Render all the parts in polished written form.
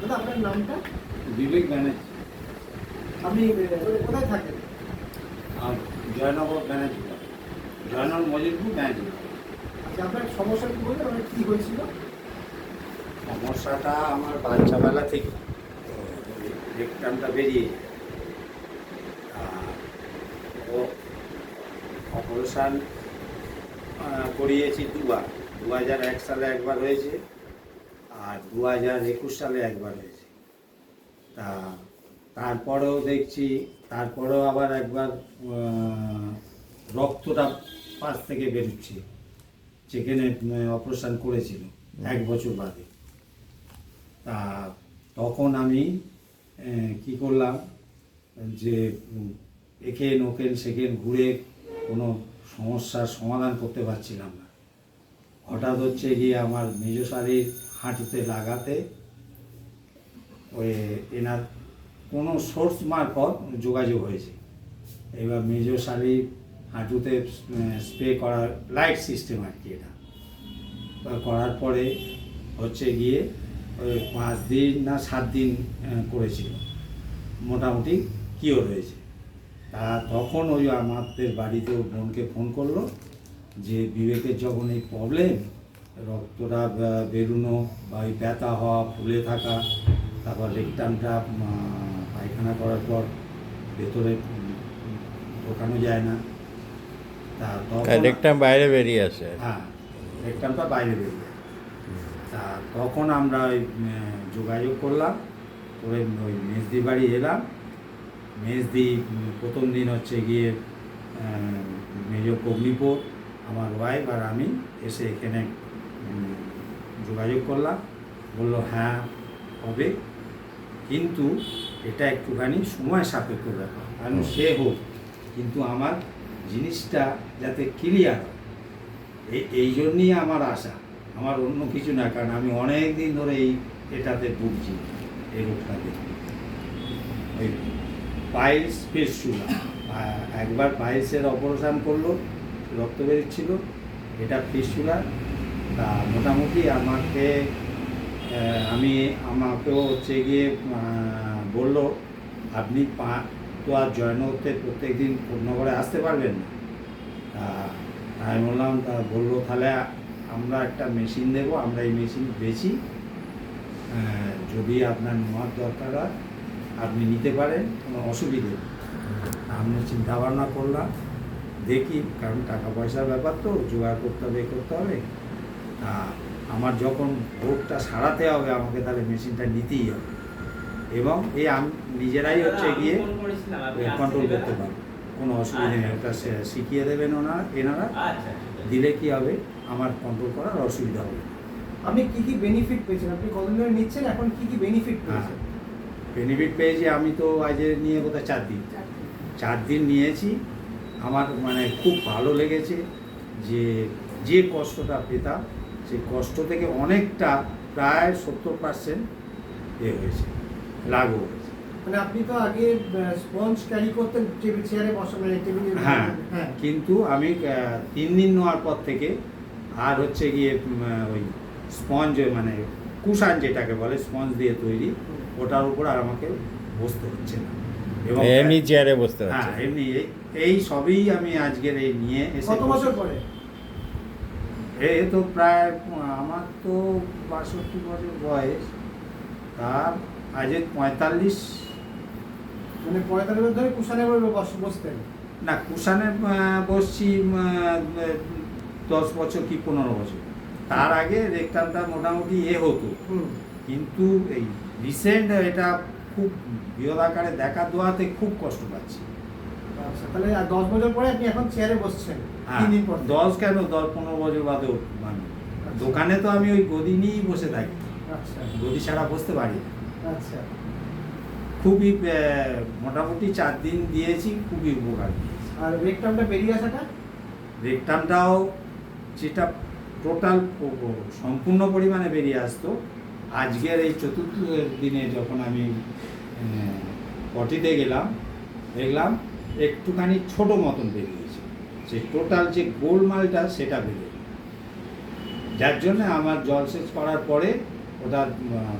দাদা আপনার নামটা? বিবেক ব্যানার্জি। আপনি কোথায় থাকেন? আর জয়নগর ব্যানার্জি, জয়নগর মজিদপুর ব্যানার্জি। আচ্ছা, আপনার সমস্যা কি বললেন? আপনার কী হয়েছিল? সমস্যাটা আমার বাচ্চাবেলা থেকে রেকটামটা বেরিয়ে যায়। ও অপারেশান করিয়েছি দুবার। 2001 সালে একবার হয়েছে, আর 2021 সালে একবার হয়েছে। তারপরেও দেখছি, তারপরেও আবার একবার রক্তটা পাশ থেকে বেরোচ্ছে, যেখানে অপারেশান করেছিল 1 বছর বাদে। তা তখন আমি কি করলাম, যে এখেন ওখেন সেখান ঘুরে কোনো সমস্যার সমাধান করতে পারছিলাম না। হঠাৎ হচ্ছে গিয়ে আমার মেজ শালীর হাঁটুতে লাগাতে ওই এনার কোনো সোর্স মারফত যোগাযোগ হয়েছে। এবার মেজ শালীর হাঁটুতে স্প্রে করার লাইট সিস্টেম আর কি, এটা করার পরে হচ্ছে গিয়ে ওই 5 দিন না 7 দিন করেছিল, মোটামুটি কিওর হয়েছে। তা তখন ওই আমাদের বাড়িতে বোনকে ফোন করলো যে বিবেকের যখন এই প্রবলেম, রক্তটা বেরোনো বা ওই ব্যথা হওয়া, ফুলে থাকা, তারপর রেকটামটা পায়খানা করার পর ভেতরে ঢোকানো যায় না, তা তখন রেকটাম বাইরে বেরিয়ে আসে। হ্যাঁ, রেকটামটা বাইরে বেরিয়ে যায়। তা তখন আমরা ওই যোগাযোগ করলাম, করে ওই মেজদি বাড়ি এলাম। মেজদি প্রথম দিন হচ্ছে গিয়ে মেজ কগ্নিপুর, আমার ওয়াইফ আর আমি এসে এখানে যোগাযোগ করলাম। বললো হ্যাঁ হবে, কিন্তু এটা একটুখানি সময় সাপেক্ষ ব্যাপার, কারণ সে হোক, কিন্তু আমার জিনিসটা যাতে ক্লিয়ার হয়, এই জন্যই আমার আশা, আমার অন্য কিছু না। কারণ আমি অনেক দিন ধরে এটাতে ভুগছি, এই রোগটাতে। ওই পাইলস ফিস্টুলা, একবার পাইলসের অপারেশান করলো, রক্ত বেরোচ্ছিল, এটা ফিস্টুলা। তা মোটামুটি আমাকেও হচ্ছে গিয়ে বললো আপনি তো আর জয়নগরতে প্রত্যেক দিন কোটনগরে আসতে পারবেন না। তা আমি বললাম, তা বললো তাহলে আমরা একটা মেশিন দেবো, আমরা এই মেশিন বেচি, যদি আপনার নেওয়ার দরকার হয় আপনি নিতে পারেন, কোনো অসুবিধে নেই। আমি চিন্তা ভাবনা করলাম, দেখি, কারণ টাকা পয়সার ব্যাপার তো, জোগাড় করতে হবে, করতে হবে। আমার যখন ভোটটা সারাতে হবে, আমাকে তাহলে মেশিনটা নিতেই হবে, এবং আমি নিজেরাই হচ্ছে গিয়ে কন্ট্রোল করতে পারবো, কোনো অসুবিধা নেই। ওটা শিখিয়ে দেবেন এনারা, দিলে কি হবে, আমার কন্ট্রোল করার অসুবিধা হবে। আপনি কি কি বেনিফিট পেয়েছেন? আপনি কতদিন ধরে নিচ্ছেন, এখন কি কি বেনিফিট পেয়েছেন? বেনিফিট পেয়েছি আমি তো আজ নিয়ে বোধহয় 4 দিন নিয়েছি। আমার মানে খুব ভালো লেগেছে, যে কষ্টটা পেতাম সেই কষ্ট থেকে অনেকটা, প্রায় 70% হয়েছে, লাঘব হয়েছে। মানে আপনি তো আগে স্পঞ্জ ক্যারি করতেন চেয়ারে বসা, মানে টেবিলে। হ্যাঁ, কিন্তু আমি 3 দিন নেওয়ার পর থেকে আর হচ্ছে গিয়ে ওই স্পঞ্জ, মানে কুশান যেটাকে বলে, স্পঞ্জ দিয়ে তৈরি, ওটার উপর আর আমাকে বসতে হচ্ছে না, এবং এমনি চেয়ারে বসতে হ্যাঁ হচ্ছে। এমনি এই সবই আমি আজকের এই নিয়ে এসে। কত বছর পরে? এই তো প্রায়, আমার তো 62 বছর বয়স, তার আজ 45। মানে 45 বছর ধরে কুশানে বসতেন? না, কুশানে বসছি 10 বছর কি 15 বছর। তার আগে রেকটামটা মোটামুটি হতো, কিন্তু এই রিসেন্ট এটা খুব বৃহৎ আকারে দেখা দেওয়াতে খুব কষ্ট পাচ্ছি। আচ্ছা, তাহলে 10 বছর পরে আপনি এখন চেয়ারে বসছেন? 3 দিন পর। 10 কেন, 10-15 বছর বাদেও, মানে দোকানে তো আমি ওই গদি নিয়েই বসে থাকি। আচ্ছা, গদি ছাড়া বসতে পারি না। আচ্ছা, খুবই মোটামুটি 4 দিন দিয়েছি, খুবই উপকার। আর রেকটামটা বেরিয়ে আসাটা? রেকটামটাও যেটা টোটাল সম্পূর্ণ পরিমাণে বেরিয়ে আসতো, আজকের এই 4র্থ দিনে যখন আমি পটিতে গেলাম, দেখলাম একটুখানি ছোট মতন বেরিয়েছে, যে টোটাল যে গোলমালটা সেটা বেরিয়ে, যার জন্য আমার জলসেচ করার পরে ওটা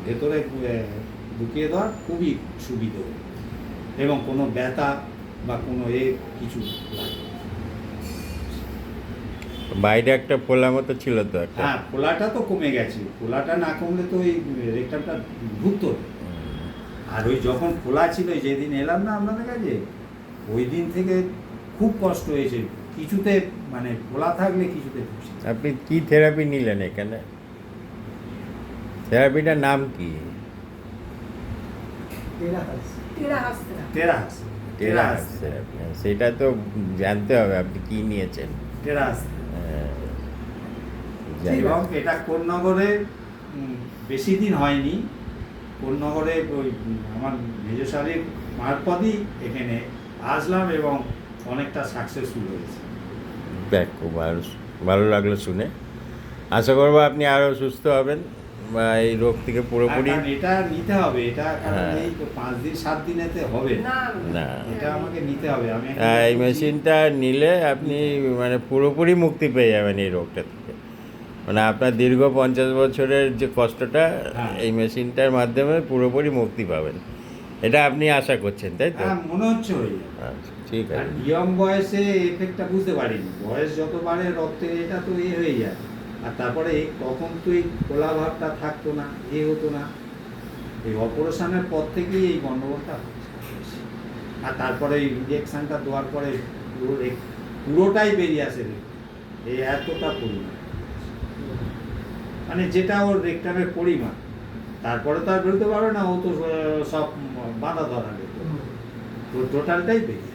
ভেতরে ঢুকিয়ে দেওয়ার খুবই সুবিধে এবং কোনো ব্যথা বা কোনো কিছু লাগে না। বাইরে একটা ফোলা মতো ছিল তো একটা। হ্যাঁ, ফোলাটা তো কমে গেছে, ফোলাটা না কমলে তো ওই রেকটামটা ঢুকতো না। আর ওই যখন খোলা ছিল, যেদিন এলাম না আপনাদের কাছে, ওই দিন থেকে খুব কষ্ট হয়েছে, কিছুতে মানে খোলা থাকলে কিছুতে ঢুকছে না। আপনি কি থেরাপি নিলেন এখানে? থেরাপিটার নাম কি? টেরাহাস। টেরাস টেরাস থেরাপি। সেটা তো জানতে হবে আপনি কি নিয়েছেন। টেরাস হ্যাঁ, যাই হোক। এবং এটা কোন্নগরে বেশি দিন হয়নি, কোন্নগরে ওই আমার মেজ শালীর মারফতই এখানে আসলাম এবং অনেকটা সাকসেসফুল হয়েছে। দেখ, খুব ভালো লাগলো শুনে। আশা করবো আপনি আরও সুস্থ হবেন বা এই রোগ থেকে পুরোপুরি। কারণ এটা নিতে হবে, এটা কারণ হ্যাঁ। এই তো 5 দিন 7 দিনেতে হবে না, না, এটা আমাকে নিতে হবে। আমি এখন এই বলছি, মেশিনটা নিলে আপনি মানে পুরোপুরি মুক্তি পেয়ে যাবেন এই রোগটা থেকে। মানে আপনার দীর্ঘ 50 বছরের যে কষ্টটা হ্যাঁ। এই মেশিনটার মাধ্যমে পুরোপুরি মুক্তি পাবেন, এটা আপনি আশা করছেন, তাই তো? হ্যাঁ, মনে হচ্ছে হয়ে যাবে। আচ্ছা, ঠিক আর আছে। ইয়ং বয়সে এফেক্টটা বুঝতে পারিনি, বয়স যত বাড়ে রক্তে এটা তো হয়ে যায়। আর তারপরে তখন তো এই খোলা ভাবটা থাকতো না, হতো না। এই অপারেশনের পর থেকেই এই গন্ডগোলটা হচ্ছে। আর তারপরে এই ইঞ্জেকশনটা দেওয়ার পরে পুরোটাই বেরিয়ে আসে, এই এতটা পরিমাণ, মানে যেটা ওর রেকটামের পরিমাণ। তারপরে তো আর বেরোতে পারবে না, ও তো সব বাঁধা ধরা রেখে, তো টোটালটাই বেরিয়ে